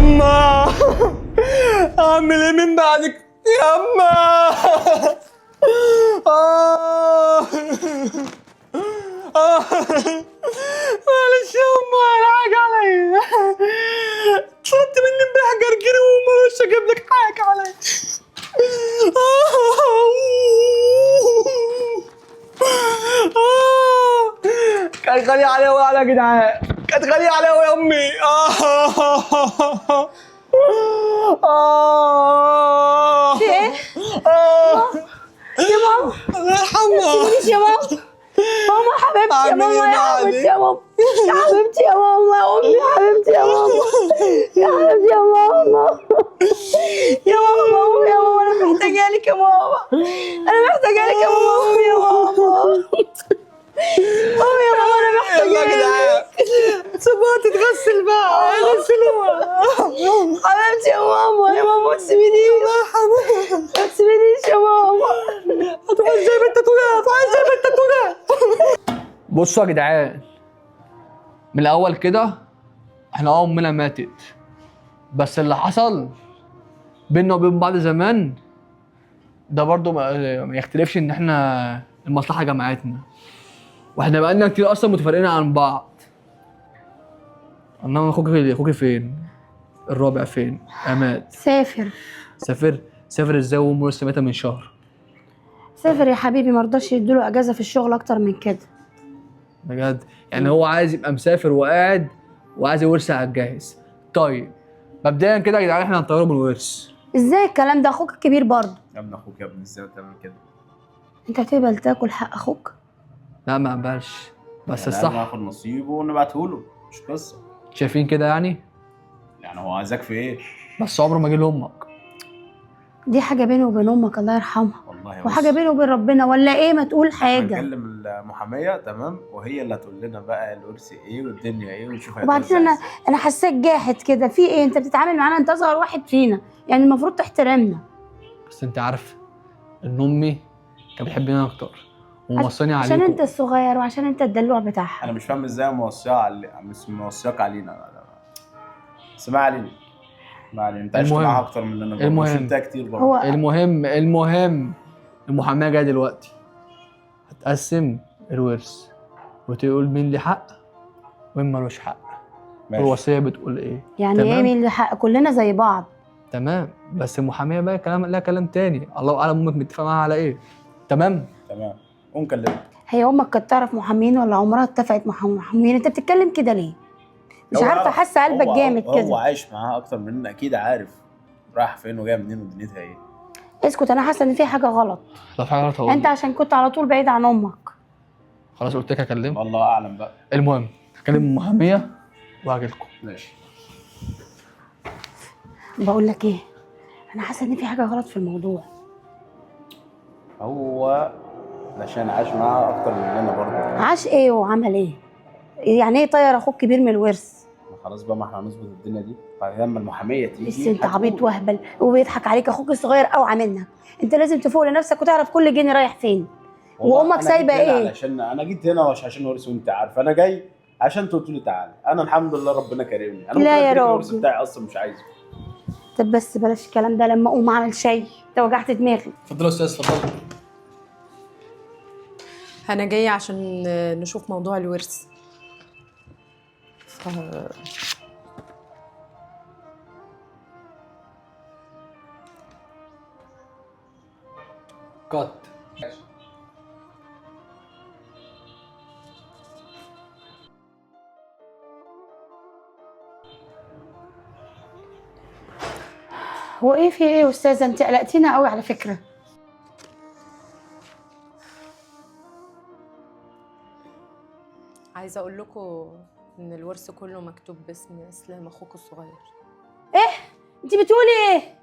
يما اعمل ايه من بعدك يما؟ معلش يما الحاج عليا، طلبت مني امبارح جرجير ومرش اجيب لك حاجه عليا. كانت غالية عليا أوي يا جدعان، كانت غالية عليا أوي يا أمي. في ايه؟ يا ماما الله يرحمها. ما تسيبنيش يا ماما. ماما حبيبتي يا ماما، يا حبيبتي يا ماما، يا حبيبتي يا ماما، يا امي يا حبيبتي يا ماما، يا حبيبتي يا ماما، يا ماما امي يا ماما، انا محتاجه لك يا ماما، انا محتاجه لك يا ماما، امي يا ماما، امي يا ماما، انا محتاجه يلا يا جدعان سيبوها تتغسل بقى، غسلوها. حبيبتي يا ماما، يا ماما ما تسيبينيش، ما تسيبينيش يا ماما. هتروح ازاي بنت توجع؟ هتروح ازاي بنت توجع؟ بصوا يا جدعان، من الاول كده احنا امنا ماتت، بس اللي حصل بينا وبين بعض زمان ده برضو ما يختلفش ان احنا المصلحه جمعتنا، واحنا بقالنا كتير اصلا متفرقين عن بعض. انما اخوك فين؟ الرابع فين؟ عماد سافر. سافر ازاي وامه لسه ماتت من شهر؟ سافر يا حبيبي، مرضاش يدوله اجازه في الشغل اكتر من كده. بجد؟ يعني هو عايز يبقى مسافر وقاعد وعايز يورث على الجاهز. طيب مبدئيا كده يا جدعان احنا هنطيره من الورث. ازاي الكلام ده؟ اخوك الكبير برضه. يا ابن اخوك يا ابني، ازاي تعمل كده؟ انت هتقبل تاكل حق اخوك؟ لا ما اقبلش، بس يعني الصح ناخد نصيبه ونبعته له، مش قصه. شايفين كده يعني؟ يعني هو عايزك في ايه؟ بس عمره ما جه لامك. دي حاجه بيني وبين امك الله يرحمها، والله وحاجه بيني وبين ربنا، ولا ايه؟ ما تقول حاجه. هنكلم المحاميه تمام، وهي اللي هتقول لنا بقى الورث ايه والدنيا ايه ونشوف. وبعدين انا حاساك جاحد كده، في ايه؟ انت بتتعامل معانا، انت اصغر واحد فينا، يعني المفروض تحترمنا. بس انت عارف ان امي كانت بتحبني اكتر وموصاني عليكم. عشان انت الصغير وعشان انت الدلوع بتاعها. انا مش فاهم ازاي مش موصياك علينا. لا. بس ما علينا، ما علينا، انت عشت معاها اكتر من اللي انا شلتها كتير برضه. هو المهم المحاميه جايه دلوقتي هتقسم الورث وتقول مين ليه حق ومين ملوش حق. الوصيه بتقول ايه؟ يعني تمام؟ ايه مين اللي حق؟ كلنا زي بعض. تمام، بس المحاميه بقى كلام لها كلام تاني، الله اعلم امك متفقه معاها على ايه. تمام قوم كلمها. هي امك كانت تعرف محامين ولا عمرها اتفقت مع محامين؟ انت بتتكلم كده ليه؟ مش عارفه، حاسه قلبك جامد كده. هو عايش معاها اكتر مننا، اكيد عارف رايح فين وجايه منين ودنيتها ايه. اسكت، انا حاسه ان في حاجه غلط. لو في حاجه غلط هقول. انت عشان كنت على طول بعيد عن امك. خلاص قلت لك هكلمك. الله اعلم بقى. المهم هكلم المحاميه وهاجي لكم. ماشي. بقول لك ايه، انا حاسه ان في حاجه غلط في الموضوع. هو علشان عاش معاها اكتر مننا برضه. عاش ايه وعمل ايه؟ يعني ايه طير اخوك كبير من الورث؟ خلاص بقى، ما احنا هنظبط الدنيا دي بعد لما المحاميه تيجي. بس انت عبيط وهبل وبيضحك عليك اخوك الصغير اوعى منك. انت لازم تفوق لنفسك وتعرف كل جنيه رايح فين، وامك سايبه ايه. علشان انا جيت هنا مش عشان ورث، وانت عارف انا جاي عشان تقول لي تعالى. انا الحمد لله ربنا كرمني، انا لا يا راجل، الورث بتاعي اصلا مش عايزه. طب بس بلاش الكلام ده، لما اقوم اعمل شاي انت وجعت دماغي. اتفضلوا يا استاذ اتفضلوا. انا جايه عشان نشوف موضوع الورث. كات. هو ايه في ايه يا استاذه؟ انت قلقتينا قوي على فكره. عايزه اقول لكم ان الورث كله مكتوب باسم اسلام اخوك الصغير. ايه؟ انت بتقولي ايه؟